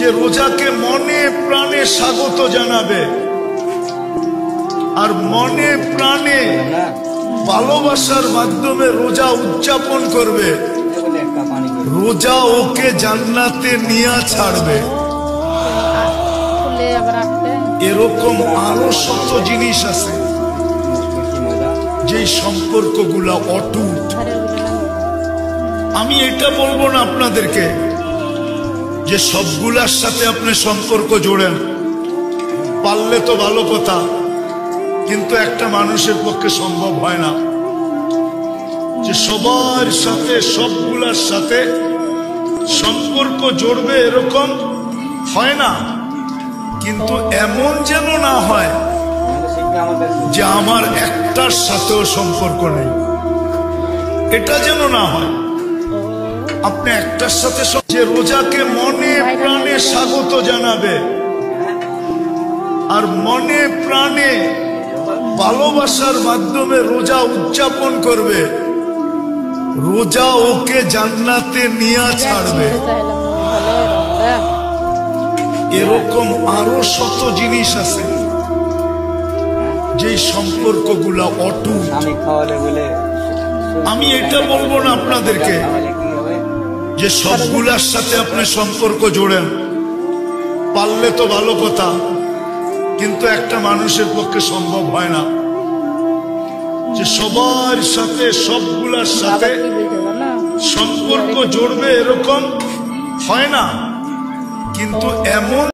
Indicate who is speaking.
Speaker 1: যে রোজাকে মনে প্রাণে স্বাগত জানাবে আর মনে প্রাণে ভালোবাসার মাধ্যমে রোজা উদযাপন করবে, রোজা ওকে জান্নাতে নিয়ে ছাড়বে। এরকম আরো শত জিনিস আছে যে সম্পর্কগুলা অটুট। আমি এটা বলবো না আপনাদেরকে যে সবগুলার সাথে আপনি সম্পর্ক জোড়েন, পারলে তো ভালো কথা, কিন্তু একটা মানুষের পক্ষে সম্ভব হয় না যে সবার সাথে সবগুলার সাথে সম্পর্ক জড়বে, এরকম হয় না। কিন্তু এমন যেন না হয় যে আমার একটার সাথেও সম্পর্ক নেই, এটা যেন না হয়। আপনি একটার সাথে যে রোজাকে মনে প্রাণে স্বাগত জানাবে আর মনে প্রাণে ভালোবাসার মাধ্যমে রোজা উদযাপন করবে, রোজা ওকে জান্নাতে নিয়ে ছাড়বে। এরকম আরো শত জিনিস আছে যে সম্পর্কগুলা অটুট। আমি এটা বলবো না আপনাদেরকে যে সবগুলার সাথে আপনি সম্পর্ক জোড়েন, পারলে তো ভালো কথা, কিন্তু একটা মানুষের পক্ষে সম্ভব হয় না যে সবার সাথে সবগুলার সাথে সম্পর্ক জড়বে, এরকম হয় না। কিন্তু এমন